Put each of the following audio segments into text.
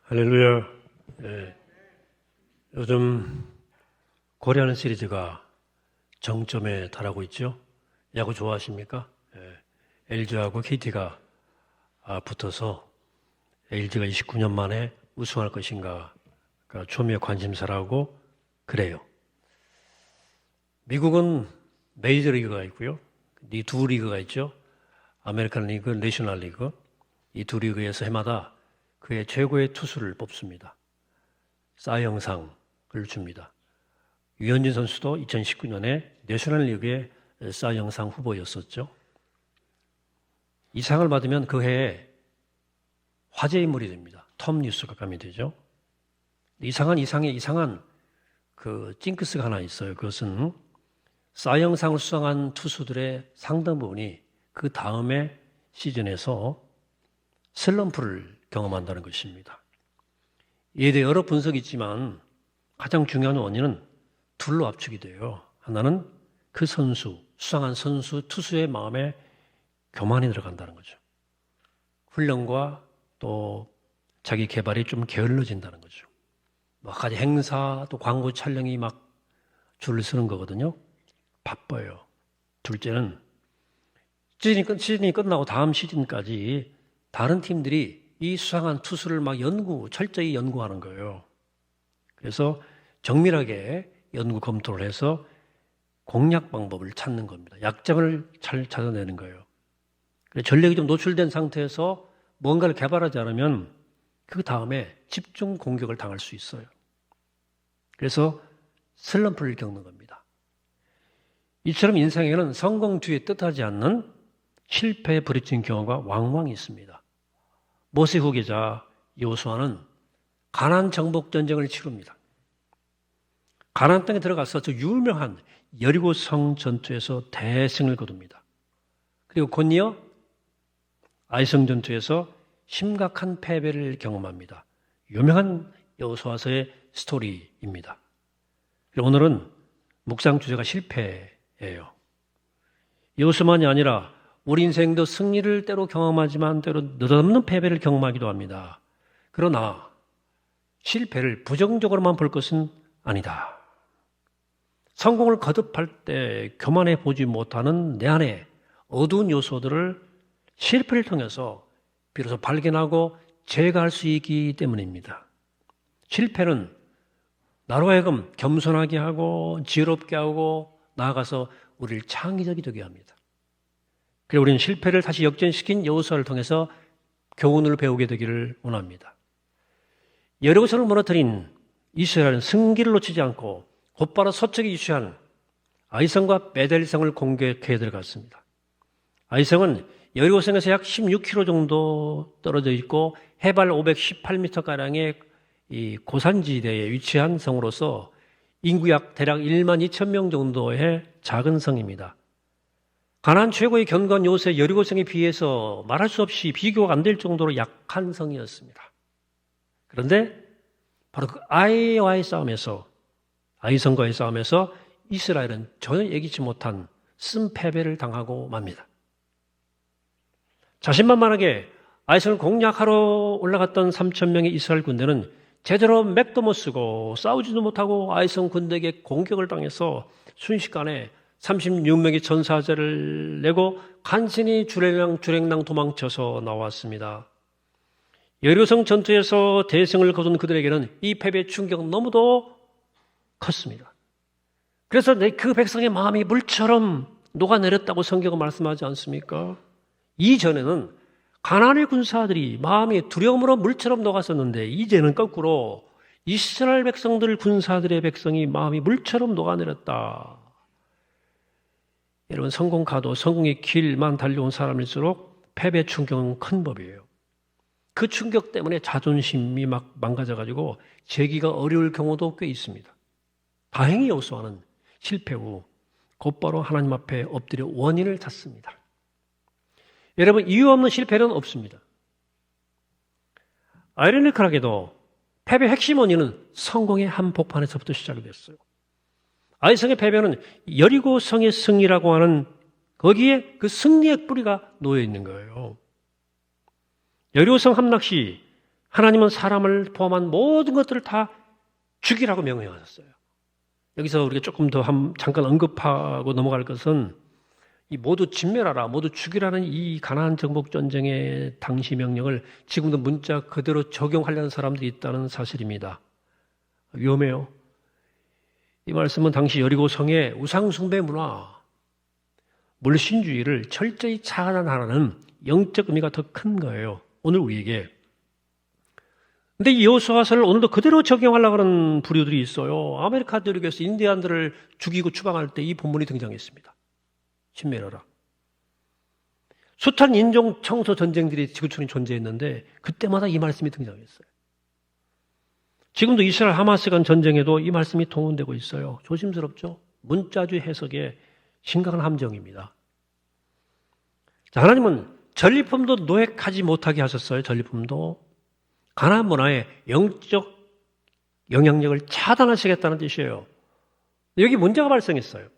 할렐루야. 예, 요즘 고려하는 시리즈가 정점에 달하고 있죠. 야구 좋아하십니까? LG하고 KT가 붙어서 LG가 29년 만에 우승할 것인가 초미의 관심사라고 그래요. 미국은 메이저리그가 있고요. 이 두 리그가 있죠. 아메리칸 리그, 내셔널 리그. 이 두 리그에서 해마다 그의 최고의 투수를 뽑습니다. 사 영상을 줍니다. 유현진 선수도 2019년에 내셔널리그의 사 영상 후보였었죠. 이 상을 받으면 그 해에 화제 인물이 됩니다. 톰 뉴스가 감이 되죠. 이상한 그 징크스가 하나 있어요. 그것은 사 영상을 수상한 투수들의 상당 부분이 그 다음에 시즌에서 슬럼프를 경험한다는 것입니다. 이에 대해 여러 분석이 있지만 가장 중요한 원인은 둘로 압축이 돼요. 하나는 그 수상한 선수, 투수의 마음에 교만이 들어간다는 거죠. 훈련과 또 자기 개발이 좀 게을러진다는 거죠. 가지 행사, 또 광고 촬영이 막 줄을 서는 거거든요. 바빠요. 둘째는 시즌이 끝나고 다음 시즌까지 다른 팀들이 이 수상한 투수를 철저히 연구하는 거예요. 그래서 정밀하게 연구 검토를 해서 공략 방법을 찾는 겁니다. 약점을 잘 찾아내는 거예요. 전력이 좀 노출된 상태에서 뭔가를 개발하지 않으면 그 다음에 집중 공격을 당할 수 있어요. 그래서 슬럼프를 겪는 겁니다. 이처럼 인생에는 성공 뒤에 뜻하지 않는 실패에 부딪힌 경우가 왕왕 있습니다. 모세 후계자 여호수아는 가나안 정복 전쟁을 치릅니다. 가나안 땅에 들어가서 저 유명한 여리고성 전투에서 대승을 거둡니다. 그리고 곧이어 아이성 전투에서 심각한 패배를 경험합니다. 유명한 여호수아서의 스토리입니다. 오늘은 묵상 주제가 실패예요. 여호수아만이 아니라 우리 인생도 승리를 때로 경험하지만 때로 느닷없는 패배를 경험하기도 합니다. 그러나 실패를 부정적으로만 볼 것은 아니다. 성공을 거듭할 때 교만해 보지 못하는 내 안에 어두운 요소들을 실패를 통해서 비로소 발견하고 제거할 수 있기 때문입니다. 실패는 나로 하여금 겸손하게 하고 지혜롭게 하고 나아가서 우리를 창의적이 되게 합니다. 그리고 우리는 실패를 다시 역전시킨 여호수아를 통해서 교훈을 배우게 되기를 원합니다. 여리고성을 무너뜨린 이스라엘은 승기를 놓치지 않고 곧바로 서쪽에 위치한 아이성과 베델성을 공격해 들어갔습니다. 아이성은 여리고성에서 약 16km 정도 떨어져 있고 해발 518m가량의 이 고산지대에 위치한 성으로서 인구 대략 1만 2천 명 정도의 작은 성입니다. 가나안 최고의 견고한 요새 여리고성에 비해서 말할 수 없이 비교가 안 될 정도로 약한 성이었습니다. 그런데 바로 그 아이와의 싸움에서, 아이성과의 싸움에서 이스라엘은 전혀 예기치 못한 승패배를 당하고 맙니다. 자신만만하게 아이성을 공략하러 올라갔던 3천 명의 이스라엘 군대는 제대로 맥도 못 쓰고 싸우지도 못하고 아이성 군대에게 공격을 당해서 순식간에 36명의 전사자를 내고 간신히 주랭랑 도망쳐서 나왔습니다. 여리고성 전투에서 대승을 거둔 그들에게는 이 패배의 충격은 너무도 컸습니다. 그래서 그 백성의 마음이 물처럼 녹아내렸다고 성경은 말씀하지 않습니까? 이전에는 가나안의 군사들이 마음이 두려움으로 물처럼 녹았었는데 이제는 거꾸로 이스라엘 백성들 군사들의 백성이 마음이 물처럼 녹아내렸다. 여러분 성공가도 성공의 길만 달려온 사람일수록 패배 충격은 큰 법이에요. 그 충격 때문에 자존심이 막 망가져가지고 재기가 어려울 경우도 꽤 있습니다. 다행히 여호수아는 실패 후 곧바로 하나님 앞에 엎드려 원인을 찾습니다. 여러분 이유 없는 실패는 없습니다. 아이러니컬하게도 패배의 핵심 원인은 성공의 한복판에서부터 시작이 됐어요. 아이성의 패배는 여리고성의 승리라고 하는 거기에 그 승리의 뿌리가 놓여 있는 거예요. 여리고성 함락 시 하나님은 사람을 포함한 모든 것들을 다 죽이라고 명령하셨어요. 여기서 우리가 조금 더 잠깐 언급하고 넘어갈 것은 이 모두 진멸하라, 모두 죽이라는 이 가나안 정복 전쟁의 당시 명령을 지금도 문자 그대로 적용하려는 사람들이 있다는 사실입니다. 위험해요. 이 말씀은 당시 여리고성의 우상숭배 문화, 물신주의를 철저히 차단하라는 영적 의미가 더 큰 거예요. 오늘 우리에게. 근데 이 여호수아서를 오늘도 그대로 적용하려고 하는 부류들이 있어요. 아메리카 대륙에서 인디안들을 죽이고 추방할 때 이 본문이 등장했습니다. 진멸하라. 숱한 인종 청소 전쟁들이 지구촌에 존재했는데 그때마다 이 말씀이 등장했어요. 지금도 이스라엘 하마스 간 전쟁에도 이 말씀이 동원되고 있어요. 조심스럽죠? 문자주 해석의 심각한 함정입니다. 자, 하나님은 전리품도 노획하지 못하게 하셨어요. 전리품도. 가나안 문화의 영적 영향력을 차단하시겠다는 뜻이에요. 여기 문제가 발생했어요.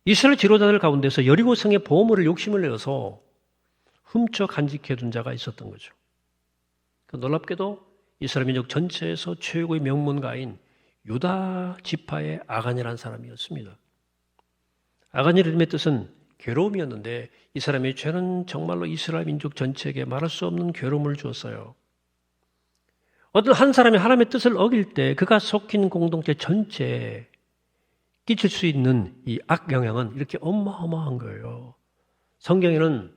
이스라엘 지도자들 가운데서 여리고성의 보물을 욕심을 내어서 훔쳐 간직해둔 자가 있었던 거죠. 놀랍게도 이스라엘 민족 전체에서 최고의 명문가인 유다 지파의 아간이라는 사람이었습니다. 아간이의 이름의 뜻은 괴로움이었는데 이 사람의 죄는 정말로 이스라엘 민족 전체에게 말할 수 없는 괴로움을 주었어요. 어떤 한 사람이 하나님의 뜻을 어길 때 그가 속힌 공동체 전체에 끼칠 수 있는 이 악영향은 이렇게 어마어마한 거예요. 성경에는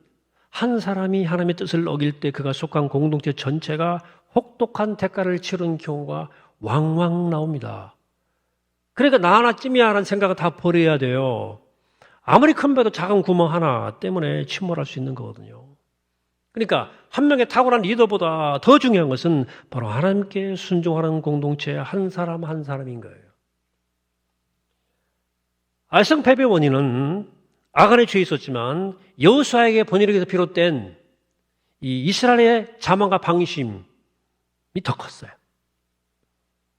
한 사람이 하나님의 뜻을 어길 때 그가 속한 공동체 전체가 혹독한 대가를 치르는 경우가 왕왕 나옵니다. 그러니까 나 하나쯤이야라는 생각을 다 버려야 돼요. 아무리 큰 배도 작은 구멍 하나 때문에 침몰할 수 있는 거거든요. 그러니까 한 명의 탁월한 리더보다 더 중요한 것은 바로 하나님께 순종하는 공동체의 한 사람 한 사람인 거예요. 아이성 패배의 원인은 아간의 죄에 있었지만 여호수아에게 번일에게서 비롯된 이 이스라엘의 자만과 방심이 더 컸어요.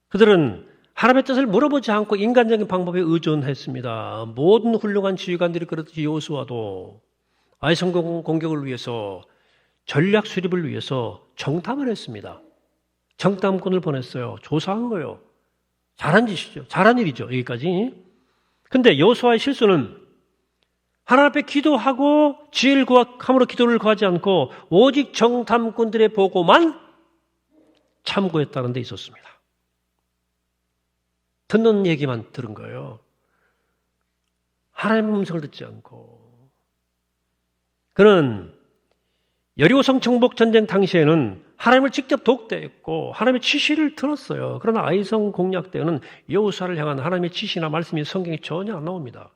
그들은 하나님의 뜻을 물어보지 않고 인간적인 방법에 의존했습니다. 모든 훌륭한 지휘관들이 그렇듯이 여호수아도 아이성 공격을 위해서 전략 수립을 위해서 정탐을 했습니다. 정탐꾼을 보냈어요. 조사한 거예요. 잘한 짓이죠. 잘한 일이죠. 여기까지. 근데 여호수아의 실수는 하나님 앞에 기도하고 지혜를 구함으로 기도를 구하지 않고 오직 정탐꾼들의 보고만 참고했다는 데 있었습니다. 듣는 얘기만 들은 거예요. 하나님의 음성을 듣지 않고. 그는 여리고성 정복 전쟁 당시에는 하나님을 직접 독대했고 하나님의 지시를 들었어요. 그러나 아이성 공략 때는 여호수아를 향한 하나님의 지시나 말씀이 성경에 전혀 안 나옵니다.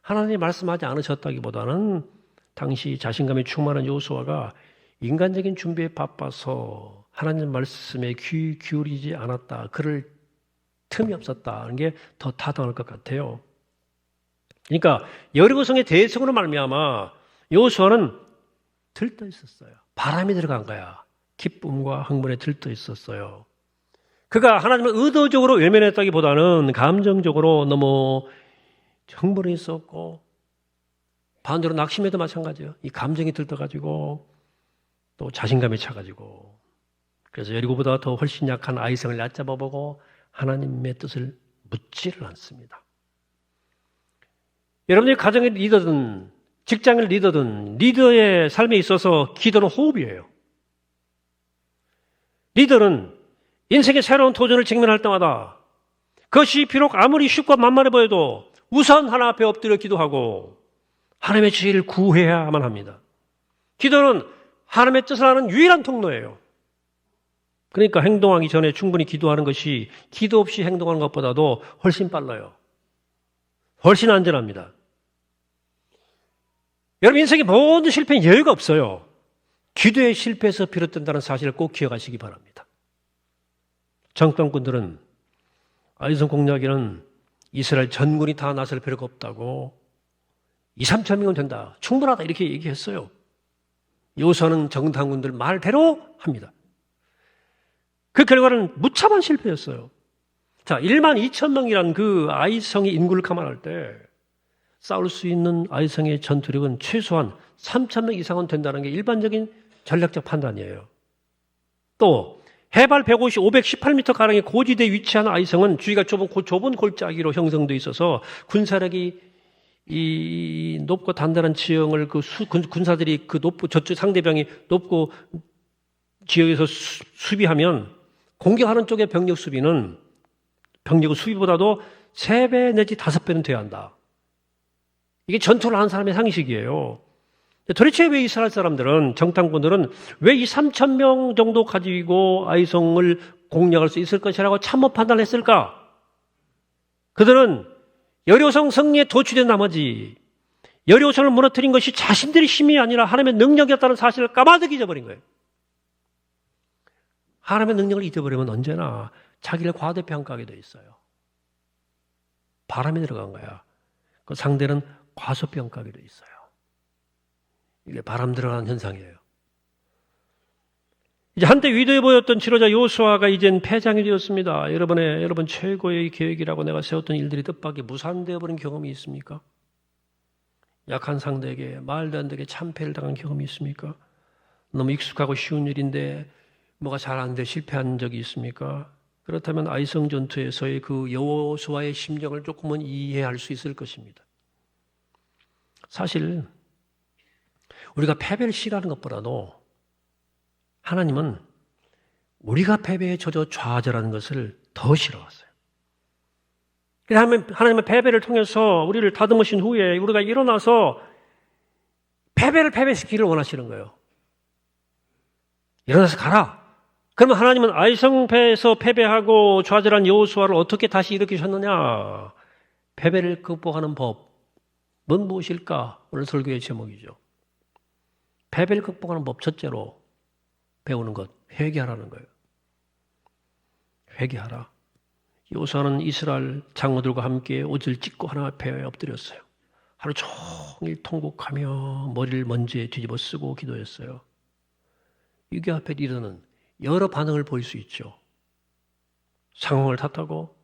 하나님이 말씀하지 않으셨다기보다는 당시 자신감에 충만한 여호수아가 인간적인 준비에 바빠서 하나님 말씀에 귀 기울이지 않았다. 그럴 틈이 없었다는 게 더 타당할 것 같아요. 그러니까 여리고성의 대성으로 말미암아 여호수아는 들떠 있었어요. 바람이 들어간 거야. 기쁨과 흥분에 들떠 있었어요. 그가 하나님을 의도적으로 외면했다기보다는 감정적으로 너무 흥분해 있었고 반대로 낙심해도 마찬가지예요. 이 감정이 들떠가지고 또 자신감이 차가지고 그래서 여리고보다 더 훨씬 약한 아이성을 얕잡아보고 하나님의 뜻을 묻지를 않습니다. 여러분이 가정의 리더든 직장의 리더든 리더의 삶에 있어서 기도는 호흡이에요. 리더는 인생의 새로운 도전을 직면할 때마다 그것이 비록 아무리 쉽고 만만해 보여도 우선 하나 앞에 엎드려 기도하고 하나님의 지혜를 구해야만 합니다. 기도는 하나님의 뜻을 아는 유일한 통로예요. 그러니까 행동하기 전에 충분히 기도하는 것이 기도 없이 행동하는 것보다도 훨씬 빨라요. 훨씬 안전합니다. 여러분 인생의 모든 실패는 여유가 없어요. 기도의 실패에서 비롯된다는 사실을 꼭 기억하시기 바랍니다. 정탐꾼들은 아이성 공략에는 이스라엘 전군이 다 나설 필요가 없다고 2, 3천 명은 된다. 충분하다 이렇게 얘기했어요. 여호수아는 정탐꾼들 말대로 합니다. 그 결과는 무참한 실패였어요. 자, 1만 2천 명이란 그 아이성의 인구를 감안할 때 싸울 수 있는 아이성의 전투력은 최소한 3천 명 이상은 된다는 게 일반적인 전략적 판단이에요. 또 해발 150, 518m 가량의 고지대에 위치한 아이성은 주위가 좁은 골짜기로 형성되어 있어서 군사력이 이 높고 단단한 지형을 군사들이 저쪽 상대방이 높고 지역에서 수비하면 공격하는 쪽의 병력의 수비보다도 3배 내지 5배는 돼야 한다. 이게 전투를 하는 사람의 상식이에요. 도대체 왜 이스라엘 사람들은, 정탐꾼들은 왜 이 3,000명 정도 가지고 아이성을 공략할 수 있을 것이라고 참모 판단했을까? 그들은 여리고성 승리에 도취된 나머지 여리고성을 무너뜨린 것이 자신들의 힘이 아니라 하나님의 능력이었다는 사실을 까마득히 잊어버린 거예요. 하나님의 능력을 잊어버리면 언제나 자기를 과대평가하게 돼 있어요. 바람이 들어간 거야. 그 상대는 과소평가하게 돼 있어요. 이게 바람 들어가는 현상이에요. 이제 한때 위대해 보였던 지도자 여호수아가 이젠 패장이 되었습니다. 여러분 최고의 계획이라고 내가 세웠던 일들이 뜻밖의 무산되어 버린 경험이 있습니까? 약한 상대에게 말도 안 되게 참패를 당한 경험이 있습니까? 너무 익숙하고 쉬운 일인데 뭐가 잘 안 돼 실패한 적이 있습니까? 그렇다면 아이성 전투에서의 그 여호수아의 심정을 조금은 이해할 수 있을 것입니다. 사실 우리가 패배를 싫어하는 것보다도 하나님은 우리가 패배에 젖어 좌절하는 것을 더 싫어하세요. 하나님은 패배를 통해서 우리를 다듬으신 후에 우리가 일어나서 패배시키기를 원하시는 거예요. 일어나서 가라. 그러면 하나님은 아이성패에서 패배하고 좌절한 여호수아를 어떻게 다시 일으키셨느냐? 패배를 극복하는 법은 무엇일까? 오늘 설교의 제목이죠. 패배를 극복하는 법 첫째로 배우는 것, 회개하라는 거예요. 회개하라. 여호수아는 이스라엘 장로들과 함께 옷을 찢고 하나님 앞에 엎드렸어요. 하루 종일 통곡하며 머리를 먼지에 뒤집어 쓰고 기도했어요. 이게 앞에 리더는 여러 반응을 보일 수 있죠. 상황을 탓하고,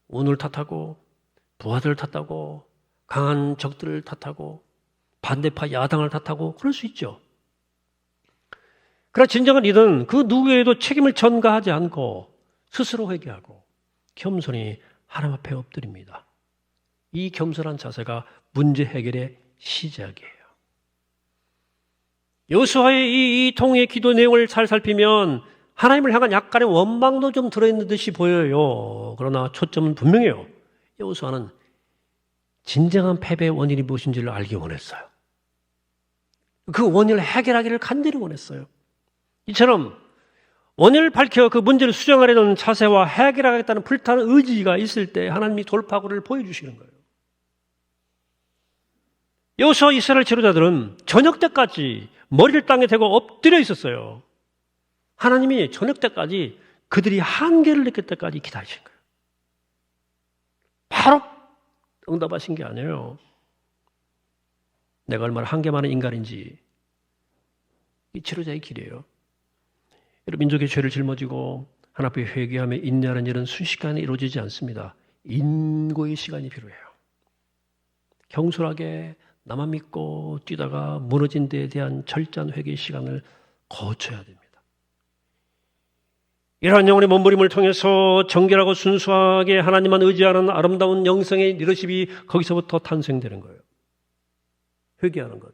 운을 탓하고, 부하들을 탓하고, 강한 적들을 탓하고, 반대파 야당을 탓하고 그럴 수 있죠. 그러나 진정한 리더는 그 누구에도 책임을 전가하지 않고 스스로 회개하고 겸손히 하나님 앞에 엎드립니다. 이 겸손한 자세가 문제 해결의 시작이에요. 여호수아의 이 통의 기도 내용을 잘 살피면 하나님을 향한 약간의 원망도 좀 들어있는 듯이 보여요. 그러나 초점은 분명해요. 여호수아는 진정한 패배의 원인이 무엇인지를 알기 원했어요. 그 원인을 해결하기를 간절히 원했어요. 이처럼 원인을 밝혀 그 문제를 수정하려는 자세와 해결하겠다는 불타는 의지가 있을 때 하나님이 돌파구를 보여주시는 거예요. 여호수아 이스라엘 지도자들은 저녁 때까지 머리를 땅에 대고 엎드려 있었어요. 하나님이 저녁 때까지 그들이 한계를 느낄 때까지 기다리신 거예요. 바로 응답하신 게 아니에요. 내가 얼마나 한계 많은 인간인지 이 지도자의 길이에요. 여러분, 민족의 죄를 짊어지고 하나님 앞에 회개하며 인내하는 일은 순식간에 이루어지지 않습니다. 인고의 시간이 필요해요. 경솔하게 나만 믿고 뛰다가 무너진 데에 대한 철저한 회개의 시간을 거쳐야 됩니다. 이러한 영혼의 몸부림을 통해서 정결하고 순수하게 하나님만 의지하는 아름다운 영성의 리더십이 거기서부터 탄생되는 거예요. 회개하는 것,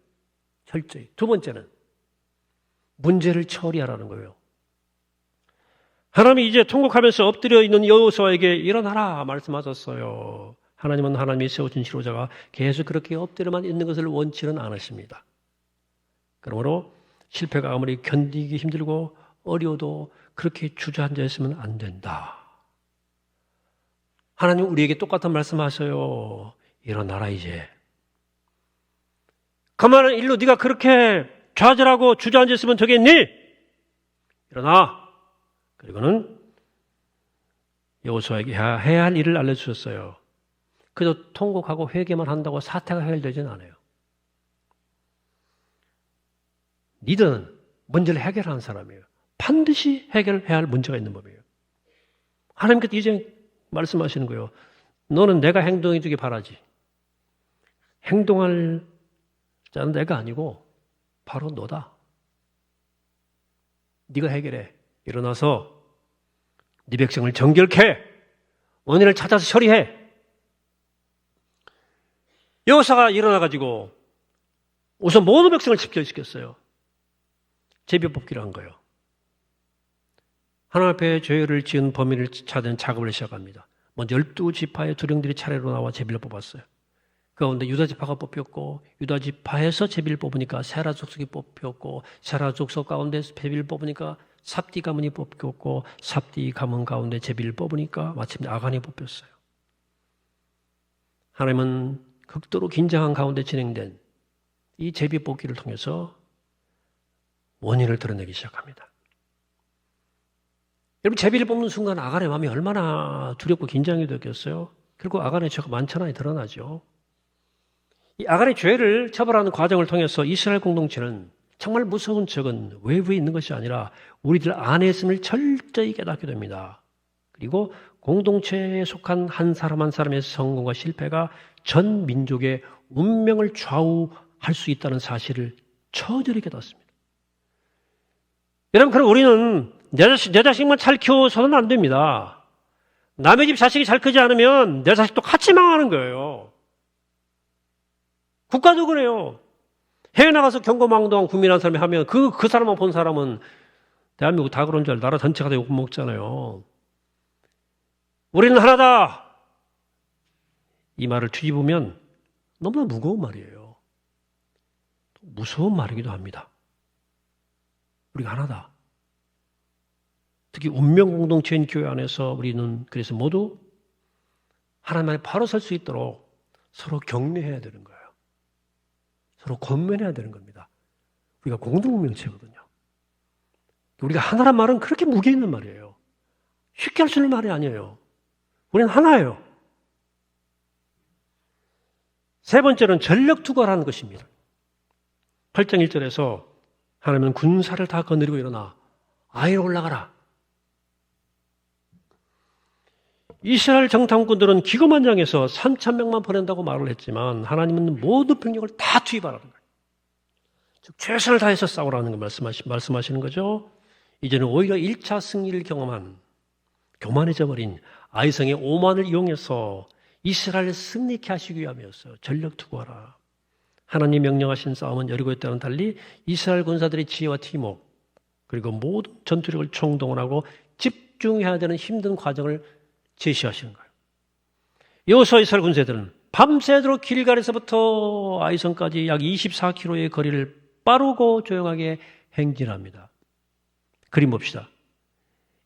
철저히. 두 번째는 문제를 처리하라는 거예요. 하나님이 이제 통곡하면서 엎드려 있는 여호수아에게 일어나라 말씀하셨어요. 하나님은 하나님이 세우신 지도자가 계속 그렇게 엎드려만 있는 것을 원치는 않으십니다. 그러므로 실패가 아무리 견디기 힘들고 어려워도 그렇게 주저앉아 있으면 안 된다. 하나님 우리에게 똑같은 말씀하셔요. 일어나라 이제. 가만한 일로 네가 그렇게 좌절하고 주저앉아 있으면 되겠니? 일어나. 그리고는 여호수아에게 해야 할 일을 알려주셨어요. 그저 통곡하고 회개만 한다고 사태가 해결되지는 않아요. 리더는 문제를 해결하는 사람이에요. 반드시 해결해야 할 문제가 있는 법이에요. 하나님께서 이제 말씀하시는 거예요. 너는 내가 행동해 주기 바라지. 행동할 자는 내가 아니고 바로 너다. 네가 해결해. 일어나서 네 백성을 정결케 원인을 찾아서 처리해. 여호사가 일어나가지고 우선 모든 백성을 집결시켰어요. 제비뽑기를 한 거예요. 하나님 앞에 죄를 지은 범인을 찾는 작업을 시작합니다. 먼저 12지파의 두령들이 차례로 나와 제비를 뽑았어요. 그 가운데 유다 지파가 뽑혔고 유다 지파에서 제비를 뽑으니까 세라 족속이 뽑혔고 세라 족속 가운데 제비를 뽑으니까 삽디 가문이 뽑혔고 삽디 가문 가운데 제비를 뽑으니까 마침내 아간이 뽑혔어요. 하나님은 극도로 긴장한 가운데 진행된 이 제비 뽑기를 통해서 원인을 드러내기 시작합니다. 여러분, 제비를 뽑는 순간 아간의 마음이 얼마나 두렵고 긴장이 되었겠어요? 결국 아간의 죄가 만천하에 드러나죠. 이 아간의 죄를 처벌하는 과정을 통해서 이스라엘 공동체는 정말 무서운 적은 외부에 있는 것이 아니라 우리들 안에 있음을 철저히 깨닫게 됩니다. 그리고 공동체에 속한 한 사람 한 사람의 성공과 실패가 전 민족의 운명을 좌우할 수 있다는 사실을 처절히 깨닫습니다. 여러분, 그럼 우리는 내 자식만 잘 키워서는 안 됩니다. 남의 집 자식이 잘 크지 않으면 내 자식도 같이 망하는 거예요. 국가도 그래요. 해외 나가서 경거망동한 국민한 사람이 하면 그 사람만 본 사람은 대한민국 다 그런 줄 알고 나라 전체가 다 욕먹잖아요. 우리는 하나다. 이 말을 뒤집으면 너무나 무거운 말이에요. 무서운 말이기도 합니다. 우리가 하나다. 특히 운명 공동체인 교회 안에서 우리는 그래서 모두 하나님 안에 바로 설 수 있도록 서로 격려해야 되는 거예요. 서로 권면해야 되는 겁니다. 우리가 공동명체거든요. 우리가 하나란 말은 그렇게 무게 있는 말이에요. 쉽게 할 수 있는 말이 아니에요. 우리는 하나예요. 세 번째는 전력 투과라는 것입니다. 8장 1절에서 하나님은 군사를 다 거느리고 일어나 아이로 올라가라. 이스라엘 정탐꾼들은 기고만장해서 3,000명만 보낸다고 말을 했지만 하나님은 모든 병력을 다 투입하라는 거예요. 즉 최선을 다해서 싸우라는 걸 말씀하시는 거죠. 이제는 오히려 1차 승리를 경험한 교만해져 버린 아이성의 오만을 이용해서 이스라엘을 승리케 하시기 위함이었어요. 전력 투구하라. 하나님 명령하신 싸움은 여리고의 때와는 달리 이스라엘 군사들의 지혜와 팀웍 그리고 모든 전투력을 총동원하고 집중해야 되는 힘든 과정을 제시하시는 거예요. 여호수아 이스라엘 군사들은 밤새도록 길갈에서부터 아이성까지 약 24km의 거리를 빠르고 조용하게 행진합니다. 그림 봅시다.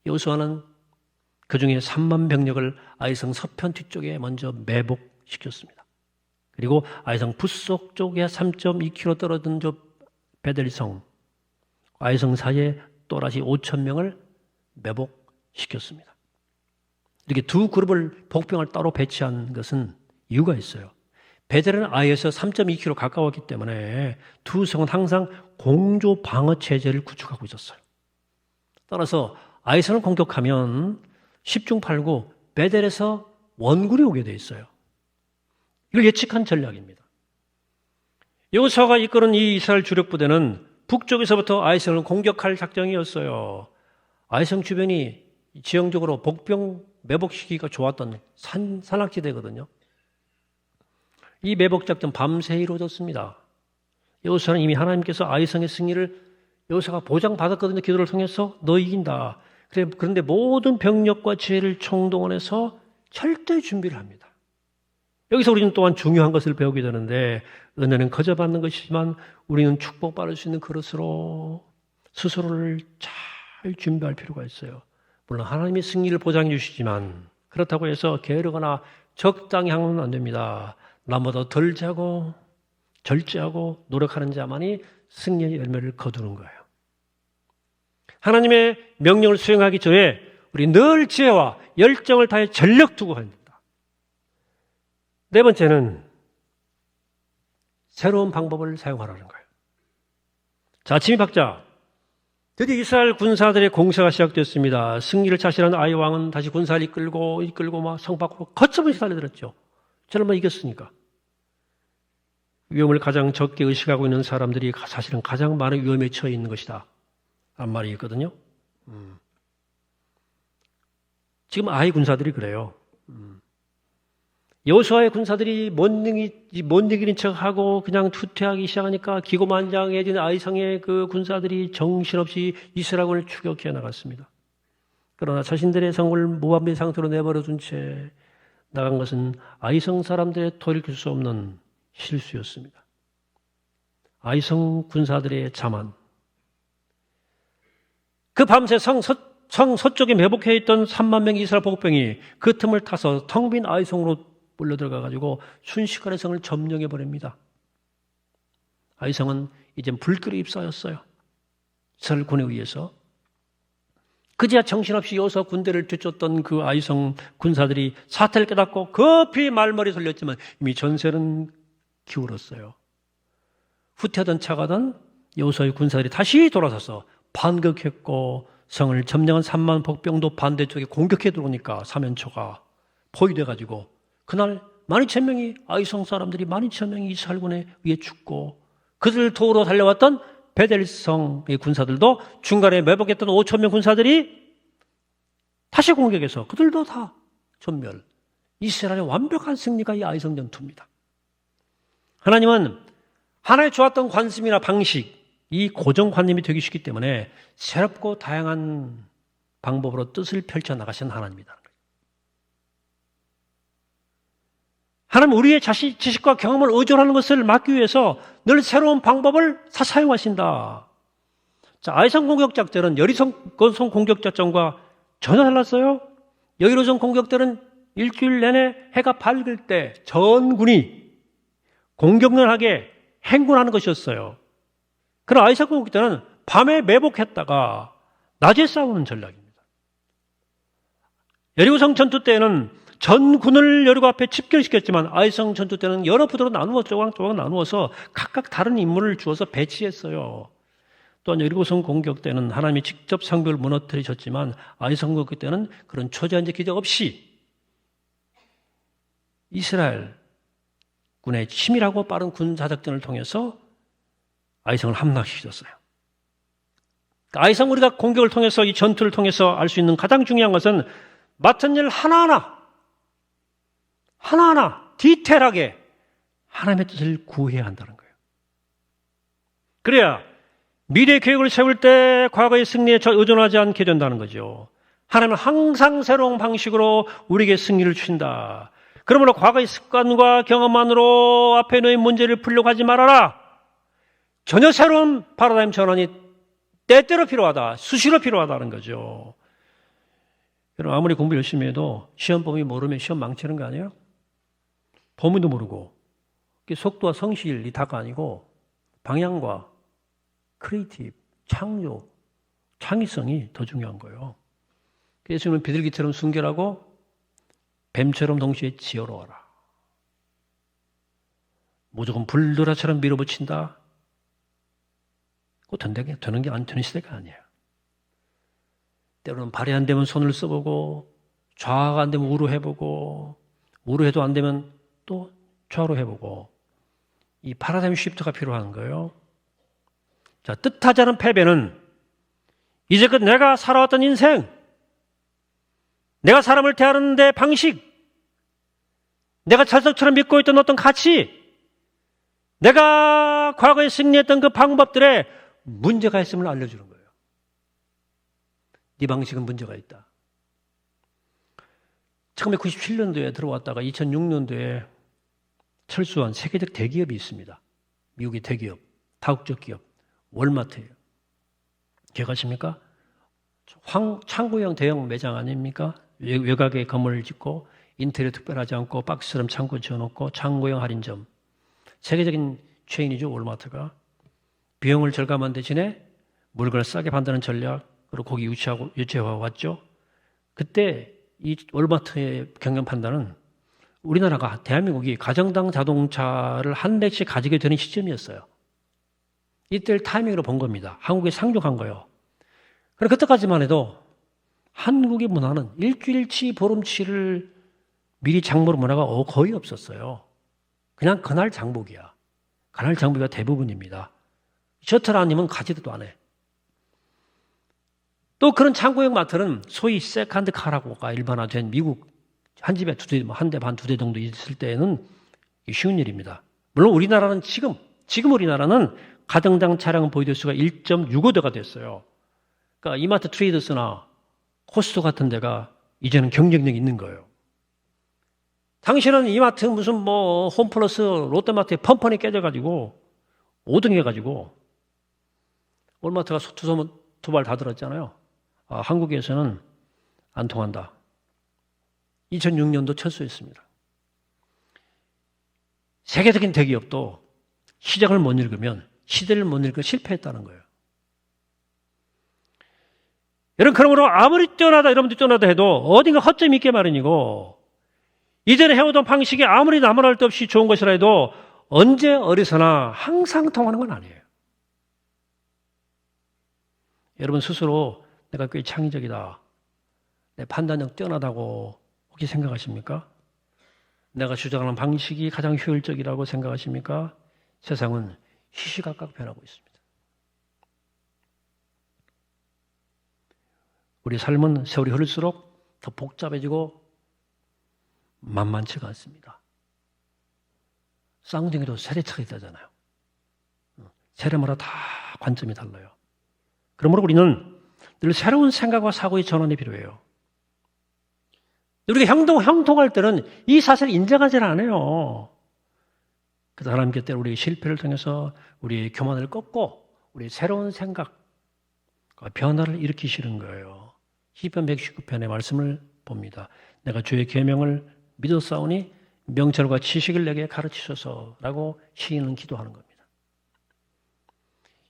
여호수아는 그중에 3만 병력을 아이성 서편 뒤쪽에 먼저 매복시켰습니다. 그리고 아이성 북쪽 쪽에 3.2km 떨어진 저 베델성, 아이성 사이에 또다시 5,000명을 매복시켰습니다. 이렇게 두 그룹을 복병을 따로 배치한 것은 이유가 있어요. 베델은 아이에서 3.2km 가까웠기 때문에 두 성은 항상 공조 방어 체제를 구축하고 있었어요. 따라서 아이성을 공격하면 10중 8구 베델에서 원군이 오게 돼 있어요. 이걸 예측한 전략입니다. 여호수아가 이끄는 이 이스라엘 주력 부대는 북쪽에서부터 아이성을 공격할 작정이었어요. 아이성 주변이 지형적으로 복병 매복시키기가 좋았던 산악지대거든요. 이 매복 작전 밤새 이루어졌습니다. 여호수아는 이미 하나님께서 아이성의 승리를 여호수아가 보장받았거든요. 기도를 통해서 너 이긴다. 그런데 모든 병력과 지혜를 총동원해서 철저히 준비를 합니다. 여기서 우리는 또한 중요한 것을 배우게 되는데 은혜는 거저 받는 것이지만 우리는 축복받을 수 있는 그릇으로 스스로를 잘 준비할 필요가 있어요. 물론 하나님이 승리를 보장해 주시지만 그렇다고 해서 게으르거나 적당히 하면 안 됩니다. 나보다 덜 자고 절제하고 노력하는 자만이 승리의 열매를 거두는 거예요. 하나님의 명령을 수행하기 전에 우리 늘 지혜와 열정을 다해 전력 두고 합니다. 네 번째는 새로운 방법을 사용하라는 거예요. 자, 침입학자. 드디어 이스라엘 군사들의 공세가 시작됐습니다. 승리를 차지하는 아이 왕은 다시 군사를 이끌고 막 성 밖으로 거침없이 달려들었죠. 저는 이겼으니까. 위험을 가장 적게 의식하고 있는 사람들이 사실은 가장 많은 위험에 처해 있는 것이다. 란 말이 있거든요. 지금 아이 군사들이 그래요. 여호수아의 군사들이 못 이기는 척하고 그냥 투퇴하기 시작하니까 기고만장해진 아이성의 그 군사들이 정신없이 이스라엘을 추격해 나갔습니다. 그러나 자신들의 성을 모압의 상태로 내버려둔 채 나간 것은 아이성 사람들의 돌이킬 수 없는 실수였습니다. 아이성 군사들의 자만. 그 밤새 성 서쪽에 매복해 있던 3만 명의 이스라엘 보급병이 그 틈을 타서 텅 빈 아이성으로 몰려들어가 가지고 순식간에 성을 점령해 버립니다. 아이성은 이젠 불길에 휩싸였어요. 이스라엘 군에 의해서. 그제야 정신없이 여호수아 군대를 뒤쫓던 그 아이성 군사들이 사태를 깨닫고 급히 말머리 돌렸지만 이미 전세는 기울었어요. 후퇴하던 차가던 여호수아의 군사들이 다시 돌아서서 반격했고 성을 점령한 3만 복병도 반대쪽에 공격해 들어오니까 사면초가 포위돼 가지고 그날 12,000명이 아이성 사람들이 12,000명이 이스라엘군에 의해 죽고 그들을 도우러 달려왔던 베델성의 군사들도 중간에 매복했던 5,000명 군사들이 다시 공격해서 그들도 다 전멸. 이스라엘의 완벽한 승리가 이 아이성 전투입니다. 하나님은 하나의 좋았던 관습이나 방식, 이 고정관념이 되기 쉽기 때문에 새롭고 다양한 방법으로 뜻을 펼쳐나가신 하나님이다. 하나님 우리의 지식과 경험을 의존하는 것을 막기 위해서 늘 새로운 방법을 사용하신다. 자, 아이성 공격작전은 여리성 공격 작전과 전혀 달랐어요. 여리성 공격들은 일주일 내내 해가 밝을 때 전군이 공격연하게 행군하는 것이었어요. 그러나 아이성 공격들은 밤에 매복했다가 낮에 싸우는 전략입니다. 여리고성 전투 때는 전군을 여리고 앞에 집결시켰지만 아이성 전투 때는 여러 부대로 조각 나누어서 각각 다른 임무를 주어서 배치했어요. 또한 여리고성 공격 때는 하나님이 직접 성벽을 무너뜨리셨지만 아이성 공격 때는 그런 초자연적 기적 없이 이스라엘 군의 치밀하고 빠른 군사작전을 통해서 아이성을 함락시켰어요. 아이성 우리가 공격을 통해서 이 전투를 통해서 알 수 있는 가장 중요한 것은 맡은 일 하나하나 디테일하게 하나님의 뜻을 구해야 한다는 거예요. 그래야 미래 계획을 세울 때 과거의 승리에 의존하지 않게 된다는 거죠. 하나님은 항상 새로운 방식으로 우리에게 승리를 주신다. 그러므로 과거의 습관과 경험만으로 앞에 놓인 문제를 풀려고 하지 말아라. 전혀 새로운 파라다임 전환이 때때로 필요하다. 수시로 필요하다는 거죠. 여러분 아무리 공부 열심히 해도 시험 범위 모르면 시험 망치는 거 아니에요? 범위도 모르고 속도와 성실이 다가 아니고 방향과 크리에이티브, 창조, 창의성이 더 중요한 거예요. 예수님은 비둘기처럼 순결하고 뱀처럼 동시에 지혜로워라. 무조건 불도라처럼 밀어붙인다. 그거 되는 게 안 되는 시대가 아니에요. 때로는 발이 안 되면 손을 써보고 좌가 안 되면 우로 해보고 우로 안 되면 또 좌로 해보고 이 파라다임 시프트가 필요한 거예요. 자, 뜻하지 않은 패배는 이제껏 내가 살아왔던 인생, 내가 사람을 대하는 데 방식, 내가 철석처럼 믿고 있던 어떤 가치, 내가 과거에 승리했던 그 방법들에 문제가 있음을 알려주는 거예요. 네 방식은 문제가 있다. 1997년도에 들어왔다가 2006년도에 철수한 세계적 대기업이 있습니다. 미국의 대기업, 다국적 기업, 월마트예요. 기억하십니까? 창고형 대형 매장 아닙니까? 외곽에 건물을 짓고 인테리어 특별하지 않고 박스처럼 창고 지어놓고 창고형 할인점. 세계적인 체인이죠, 월마트가. 비용을 절감한 대신에 물건을 싸게 판다는 전략으로 거기 유치화가 왔죠. 그때 이 월마트의 경영 판단은 우리나라가 대한민국이 가정당 자동차를 한 대씩 가지게 되는 시점이었어요. 이때를 타이밍으로 본 겁니다. 한국에 상륙한 거예요. 그럼 그때까지만 해도 한국의 문화는 일주일치, 보름치를 미리 장보는 문화가 거의 없었어요. 그냥 그날 장보기야. 그날 장보기가 대부분입니다. 셔틀 아니면 가지도 안 해. 또 그런 창고형 마트는 소위 세컨드 카라고가 일반화된 미국 한 집에 두 대, 한 대 반, 두 대 정도 있을 때는 쉬운 일입니다. 물론 우리나라는 지금 우리나라는 가정당 차량 보유대수가 1.65대가 됐어요. 그러니까 이마트 트레이더스나 코스트 같은 데가 이제는 경쟁력이 있는 거예요. 당신은 이마트 무슨 뭐 홈플러스 롯데마트에 펀펀이 깨져가지고 5등 해가지고 월마트가 두 발 다 들었잖아요. 한국에서는 안 통한다. 2006년도 철수했습니다. 세계적인 대기업도 시장을 못 읽으면 시대를 못 읽고 실패했다는 거예요. 여러분, 그러므로 아무리 뛰어나다 여러분들이 뛰어나다 해도 어딘가 허점이 있게 마련이고 이전에 해오던 방식이 아무리 나무랄 데 없이 좋은 것이라 해도 언제 어디서나 항상 통하는 건 아니에요. 여러분 스스로 내가 꽤 창의적이다, 내 판단력 뛰어나다고 혹시 생각하십니까? 내가 주장하는 방식이 가장 효율적이라고 생각하십니까? 세상은 시시각각 변하고 있습니다. 우리 삶은 세월이 흐를수록 더 복잡해지고 만만치가 않습니다. 쌍둥이도 세대차가 있다잖아요. 세대마다 다 관점이 달라요. 그러므로 우리는 늘 새로운 생각과 사고의 전환이 필요해요. 우리가 형통할 때는 이 사실을 인정하지 않아요. 그래서 하나님께 때로 우리의 실패를 통해서 우리의 교만을 꺾고 우리의 새로운 생각과 변화를 일으키시는 거예요. 시편 119편의 말씀을 봅니다. 내가 주의 계명을 믿었사오니 명철과 지식을 내게 가르치소서라고 시인은 기도하는 겁니다.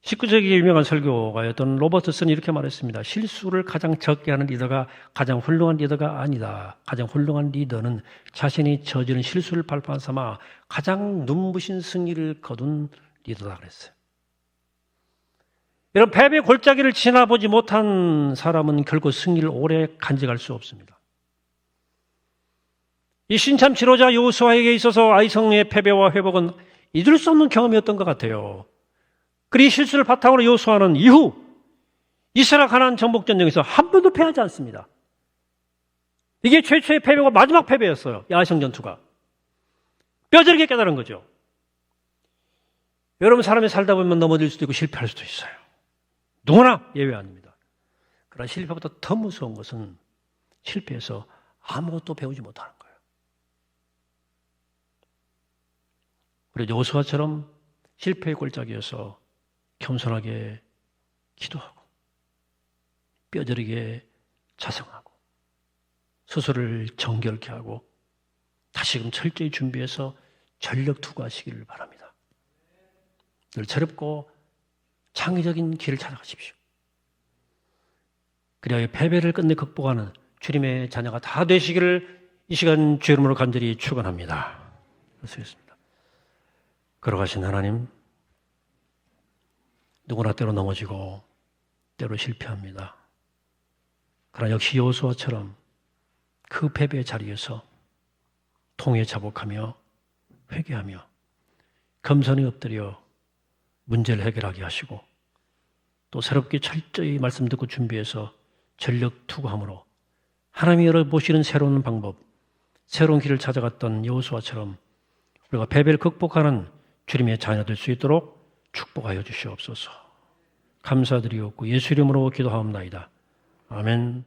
19세기 유명한 설교가였던 로버트슨이 이렇게 말했습니다. 실수를 가장 적게 하는 리더가 가장 훌륭한 리더가 아니다. 가장 훌륭한 리더는 자신이 저지른 실수를 발판 삼아 가장 눈부신 승리를 거둔 리더다 그랬어요. 여러분, 패배 골짜기를 지나보지 못한 사람은 결코 승리를 오래 간직할 수 없습니다. 이 신참 지도자 여호수아에게 있어서 아이성의 패배와 회복은 잊을 수 없는 경험이었던 것 같아요. 그리고 이 실수를 바탕으로 여호수아는 이후 이스라엘 가나안 정복전쟁에서 한 번도 패하지 않습니다. 이게 최초의 패배고 마지막 패배였어요. 이 아이성 전투가. 뼈저리게 깨달은 거죠. 여러분, 사람이 살다 보면 넘어질 수도 있고 실패할 수도 있어요. 누구나 예외 아닙니다. 그러나 실패보다 더 무서운 것은 실패해서 아무것도 배우지 못하는 거예요. 우리 여호수아처럼 실패의 골짜기에서 겸손하게 기도하고 뼈저리게 자성하고 스스로를 정결케 하고 다시금 철저히 준비해서 전력 투구하시기를 바랍니다. 늘 새롭고 창의적인 길을 찾아가십시오. 그래야 패배를 끝내 극복하는 주님의 자녀가 다 되시기를 이 시간 주의 이름으로 간절히 축원합니다. 그렇습니다. 걸어가신 하나님, 누구나 때로 넘어지고 때로 실패합니다. 그러나 역시 여호수아처럼 그 패배의 자리에서 통에 자복하며 회개하며 겸손히 엎드려 문제를 해결하게 하시고 또 새롭게 철저히 말씀 듣고 준비해서 전력 투구함으로 하나님이 열어보시는 새로운 방법, 새로운 길을 찾아갔던 여호수아처럼 우리가 패배를 극복하는 주님의 자녀 될 수 있도록 축복하여 주시옵소서. 감사드리옵고 예수 이름으로 기도하옵나이다. 아멘.